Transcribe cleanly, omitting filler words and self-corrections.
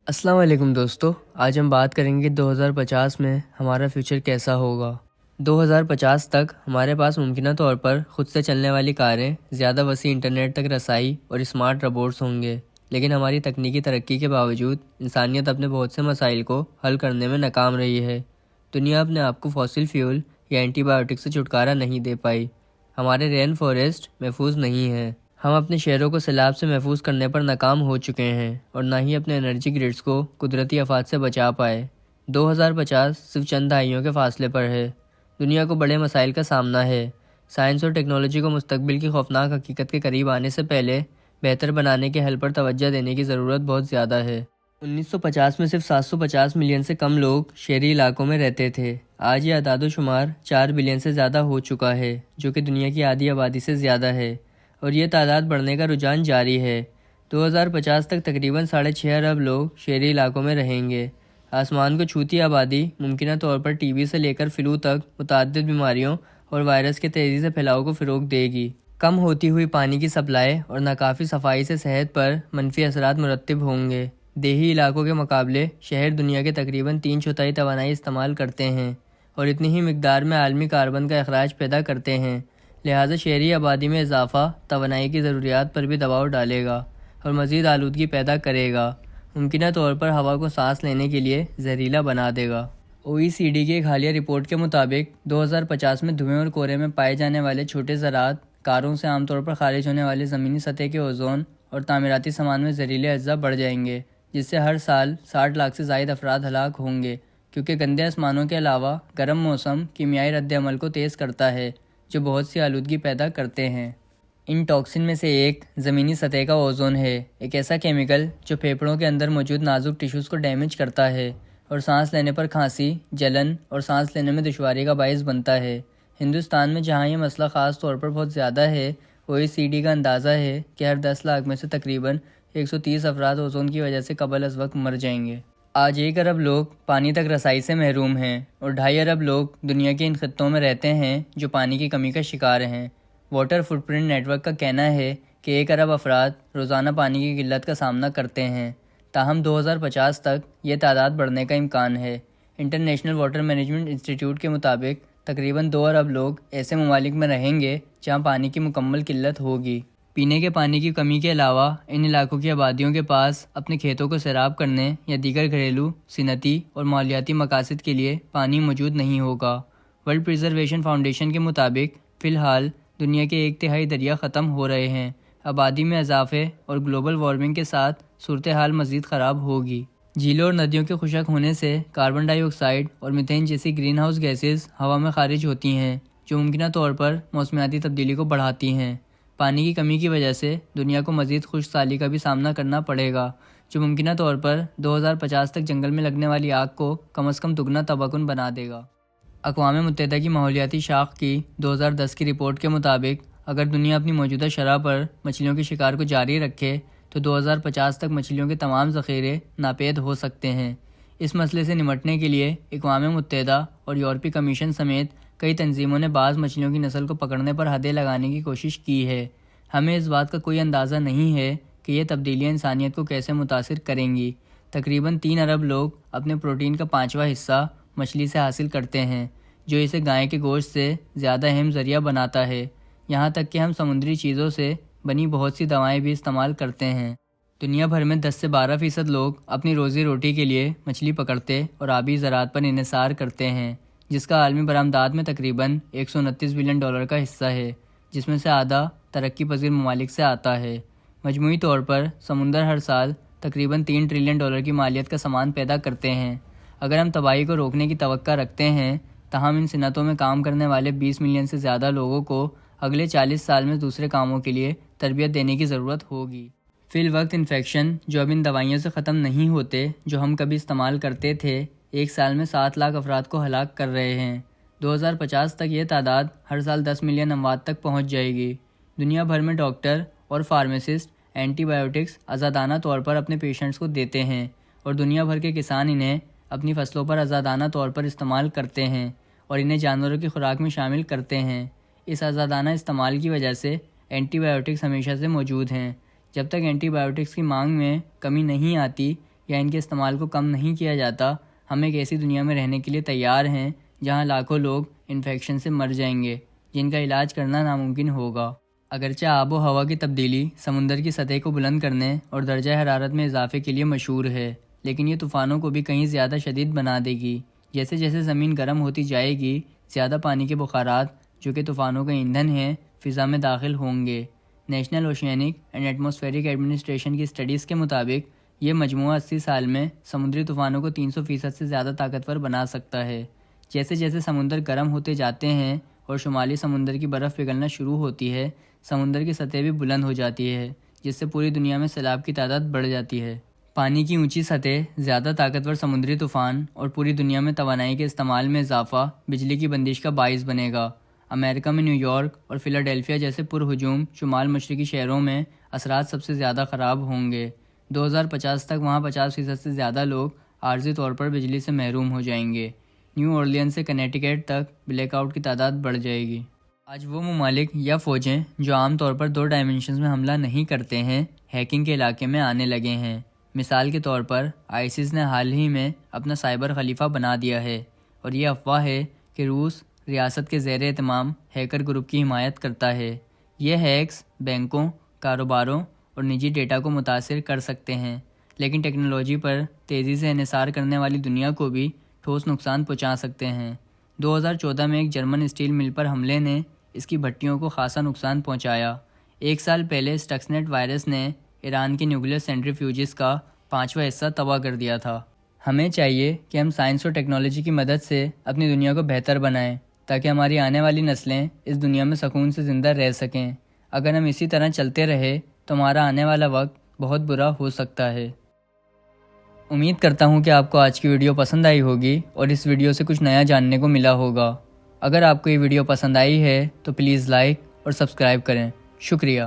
السلام علیکم دوستو، آج ہم بات کریں گے 2050 میں ہمارا فیوچر کیسا ہوگا۔ 2050 تک ہمارے پاس ممکنہ طور پر خود سے چلنے والی کاریں، زیادہ وسیع انٹرنیٹ تک رسائی اور اسمارٹ روبوٹس ہوں گے، لیکن ہماری تکنیکی ترقی کے باوجود انسانیت اپنے بہت سے مسائل کو حل کرنے میں ناکام رہی ہے۔ دنیا اپنے آپ کو فوسل فیول یا اینٹی بایوٹک سے چھٹکارا نہیں دے پائی۔ ہمارے رین فارسٹ محفوظ نہیں ہیں۔ ہم اپنے شہروں کو سیلاب سے محفوظ کرنے پر ناکام ہو چکے ہیں اور نہ ہی اپنے انرجی گرڈز کو قدرتی آفات سے بچا پائے۔ 2050 صرف چند دہائیوں کے فاصلے پر ہے۔ دنیا کو بڑے مسائل کا سامنا ہے۔ سائنس اور ٹیکنالوجی کو مستقبل کی خوفناک حقیقت کے قریب آنے سے پہلے بہتر بنانے کے حل پر توجہ دینے کی ضرورت بہت زیادہ ہے۔ 1950 میں صرف 750 ملین سے کم لوگ شہری علاقوں میں رہتے تھے۔ آج یہ اعداد و شمار 4 بلین سے زیادہ ہو چکا ہے، جو کہ دنیا کی آدھی آبادی سے زیادہ ہے، اور یہ تعداد بڑھنے کا رجحان جاری ہے۔ 2050 تک تقریباً 6.5 ارب لوگ شہری علاقوں میں رہیں گے۔ آسمان کو چھوتی آبادی ممکنہ طور پر ٹی بی سے لے کر فلو تک متعدد بیماریوں اور وائرس کے تیزی سے پھیلاؤ کو فروغ دے گی۔ کم ہوتی ہوئی پانی کی سپلائی اور ناکافی صفائی سے صحت پر منفی اثرات مرتب ہوں گے۔ دیہی علاقوں کے مقابلے شہر دنیا کے تقریباً 3/4 توانائی استعمال کرتے ہیں اور اتنی ہی مقدار میں عالمی کاربن کا اخراج پیدا کرتے ہیں۔ لہٰذا شہری آبادی میں اضافہ توانائی کی ضروریات پر بھی دباؤ ڈالے گا اور مزید آلودگی پیدا کرے گا۔ ممکنہ طور پر ہوا کو سانس لینے کے لیے زہریلا بنا دے گا۔ OECD کی ایک حالیہ رپورٹ کے مطابق 2050 میں دھوئیں اور کورے میں پائے جانے والے چھوٹے ذرات، کاروں سے عام طور پر خارج ہونے والے زمینی سطح کے اوزون اور تعمیراتی سامان میں زہریلے اجزاء بڑھ جائیں گے، جس سے ہر سال 60 لاکھ سے زائد افراد ہلاک ہوں گے، کیونکہ گندے آسمانوں کے علاوہ گرم موسم کیمیائی رد عمل کو تیز کرتا ہے، جو بہت سی آلودگی پیدا کرتے ہیں۔ ان ٹاکسن میں سے ایک زمینی سطح کا اوزون ہے، ایک ایسا کیمیکل جو پھیپھڑوں کے اندر موجود نازک ٹیشوز کو ڈیمیج کرتا ہے اور سانس لینے پر کھانسی، جلن اور سانس لینے میں دشواری کا باعث بنتا ہے۔ ہندوستان میں جہاں یہ مسئلہ خاص طور پر بہت زیادہ ہے، OECD کا اندازہ ہے کہ ہر 10 لاکھ میں سے تقریباً 130 افراد اوزون کی وجہ سے قبل از وقت مر جائیں گے۔ آج 1 ارب لوگ پانی تک رسائی سے محروم ہیں اور 2.5 ارب لوگ دنیا کے ان خطوں میں رہتے ہیں جو پانی کی کمی کا شکار ہیں۔ Water Footprint Network کا کہنا ہے کہ 1 ارب افراد روزانہ پانی کی قلت کا سامنا کرتے ہیں، تاہم 2050 تک یہ تعداد بڑھنے کا امکان ہے۔ انٹرنیشنل واٹر مینجمنٹ انسٹی ٹیوٹ کے مطابق تقریباً 2 ارب لوگ ایسے ممالک میں رہیں گے جہاں پانی کی مکمل قلت ہوگی۔ پینے کے پانی کی کمی کے علاوہ ان علاقوں کی آبادیوں کے پاس اپنے کھیتوں کو سیراب کرنے یا دیگر گھریلو، صنعتی اور مالیاتی مقاصد کے لیے پانی موجود نہیں ہوگا۔ ورلڈ پریزرویشن فاؤنڈیشن کے مطابق فی الحال دنیا کے 1/3 دریا ختم ہو رہے ہیں۔ آبادی میں اضافے اور گلوبل وارمنگ کے ساتھ صورتحال مزید خراب ہوگی۔ جھیلوں اور ندیوں کے خشک ہونے سے کاربن ڈائی آکسائیڈ اور میتھین جیسی گرین ہاؤس گیسز ہوا میں خارج ہوتی ہیں، جو ممکنہ طور پر موسمیاتی تبدیلی کو بڑھاتی ہیں۔ پانی کی کمی کی وجہ سے دنیا کو مزید خشک سالی کا بھی سامنا کرنا پڑے گا، جو ممکنہ طور پر 2050 تک جنگل میں لگنے والی آگ کو کم از کم دگنا تباہ کن بنا دے گا۔ اقوام متحدہ کی ماحولیاتی شاخ کی 2010 کی رپورٹ کے مطابق اگر دنیا اپنی موجودہ شرح پر مچھلیوں کے شکار کو جاری رکھے تو 2050 تک مچھلیوں کے تمام ذخیرے ناپید ہو سکتے ہیں۔ اس مسئلے سے نمٹنے کے لیے اقوام متحدہ اور یورپی کمیشن سمیت کئی تنظیموں نے بعض مچھلیوں کی نسل کو پکڑنے پر حدیں لگانے کی کوشش کی ہے۔ ہمیں اس بات کا کوئی اندازہ نہیں ہے کہ یہ تبدیلیاں انسانیت کو کیسے متاثر کریں گی۔ تقریباً 3 ارب لوگ اپنے پروٹین کا 5واں حصہ مچھلی سے حاصل کرتے ہیں، جو اسے گائے کے گوشت سے زیادہ اہم ذریعہ بناتا ہے۔ یہاں تک کہ ہم سمندری چیزوں سے بنی بہت سی دوائیں بھی استعمال کرتے ہیں۔ دنیا بھر میں 10 سے 12% لوگ اپنی روزی روٹی کے لیے مچھلی پکڑتے اور آبی زراعت پر انحصار کرتے ہیں، جس کا عالمی برآمدات میں تقریباً $129 بلین کا حصہ ہے، جس میں سے آدھا ترقی پذیر ممالک سے آتا ہے۔ مجموعی طور پر سمندر ہر سال تقریباً $3 ٹریلین کی مالیت کا سامان پیدا کرتے ہیں۔ اگر ہم تباہی کو روکنے کی توقع رکھتے ہیں، تاہم ان صنعتوں میں کام کرنے والے 20 ملین سے زیادہ لوگوں کو اگلے 40 سال میں دوسرے کاموں کے لیے تربیت دینے کی ضرورت ہوگی۔ فی الوقت انفیکشن جو اب ان دوائیوں سے ختم نہیں ہوتے جو ہم کبھی استعمال کرتے تھے، ایک سال میں 7 لاکھ افراد کو ہلاک کر رہے ہیں۔ 2050 تک یہ تعداد ہر سال 10 ملین اموات تک پہنچ جائے گی۔ دنیا بھر میں ڈاکٹر اور فارماسسٹ اینٹی بایوٹکس آزادانہ طور پر اپنے پیشنٹس کو دیتے ہیں اور دنیا بھر کے کسان انہیں اپنی فصلوں پر آزادانہ طور پر استعمال کرتے ہیں اور انہیں جانوروں کی خوراک میں شامل کرتے ہیں۔ اس آزادانہ استعمال کی وجہ سے اینٹی بایوٹکس ہمیشہ سے موجود ہیں۔ جب تک اینٹی بایوٹکس کی مانگ میں کمی نہیں آتی، یا ان کے استعمال کو کم نہیں کیا جاتا، ہم ایک ایسی دنیا میں رہنے کے لیے تیار ہیں جہاں لاکھوں لوگ انفیکشن سے مر جائیں گے جن کا علاج کرنا ناممکن ہوگا۔ اگرچہ آب و ہوا کی تبدیلی سمندر کی سطح کو بلند کرنے اور درجہ حرارت میں اضافے کے لیے مشہور ہے، لیکن یہ طوفانوں کو بھی کہیں زیادہ شدید بنا دے گی۔ جیسے جیسے زمین گرم ہوتی جائے گی، زیادہ پانی کے بخارات جو کہ طوفانوں کا ایندھن ہیں فضا میں داخل ہوں گے۔ National oceanic and atmospheric administration کی اسٹڈیز کے مطابق یہ مجموعہ 80 سال میں سمندری طوفانوں کو 300% سے زیادہ طاقتور بنا سکتا ہے۔ جیسے جیسے سمندر گرم ہوتے جاتے ہیں اور شمالی سمندر کی برف پگھلنا شروع ہوتی ہے، سمندر کی سطح بھی بلند ہو جاتی ہے، جس سے پوری دنیا میں سیلاب کی تعداد بڑھ جاتی ہے۔ پانی کی اونچی سطح، زیادہ طاقتور سمندری طوفان اور پوری دنیا میں توانائی کے استعمال میں اضافہ بجلی کی بندش کا باعث بنے گا۔ امریکہ میں نیو یارک اور فلاڈیلفیا جیسے پرہجوم شمال مشرقی شہروں میں اثرات سب سے زیادہ خراب ہوں گے۔ 2050 تک وہاں 50% سے زیادہ لوگ عارضی طور پر بجلی سے محروم ہو جائیں گے۔ نیو اورلین سے کنیکٹیکٹ تک بلیک آؤٹ کی تعداد بڑھ جائے گی۔ آج وہ ممالک یا فوجیں جو عام طور پر 2 ڈائمنشنز میں حملہ نہیں کرتے ہیں، ہیکنگ کے علاقے میں آنے لگے ہیں۔ مثال کے طور پر آئیسس نے حال ہی میں اپنا سائبر خلیفہ بنا دیا ہے، اور یہ افواہ ہے کہ روس ریاست کے زیر اہتمام ہیکر گروپ کی حمایت کرتا ہے۔ یہ ہیکس بینکوں، کاروباروں اور نجی ڈیٹا کو متاثر کر سکتے ہیں، لیکن ٹیکنالوجی پر تیزی سے انحصار کرنے والی دنیا کو بھی ٹھوس نقصان پہنچا سکتے ہیں۔ 2014 میں ایک جرمن اسٹیل مل پر حملے نے اس کی بھٹیوں کو خاصا نقصان پہنچایا۔ 1 سال پہلے سٹکسنیٹ وائرس نے ایران کے نیوکلیئر سینٹریفیوجز کا 5واں حصہ تباہ کر دیا تھا۔ ہمیں چاہیے کہ ہم سائنس اور ٹیکنالوجی کی مدد سے اپنی دنیا کو بہتر بنائیں تاکہ ہماری آنے والی نسلیں اس دنیا میں سکون سے زندہ رہ سکیں۔ اگر ہم اسی طرح چلتے رہے تو ہمارا آنے والا وقت بہت برا ہو سکتا ہے۔ امید کرتا ہوں کہ آپ کو آج کی ویڈیو پسند آئی ہوگی اور اس ویڈیو سے کچھ نیا جاننے کو ملا ہوگا۔ اگر آپ کو یہ ویڈیو پسند آئی ہے تو پلیز لائک اور سبسکرائب کریں۔ شکریہ۔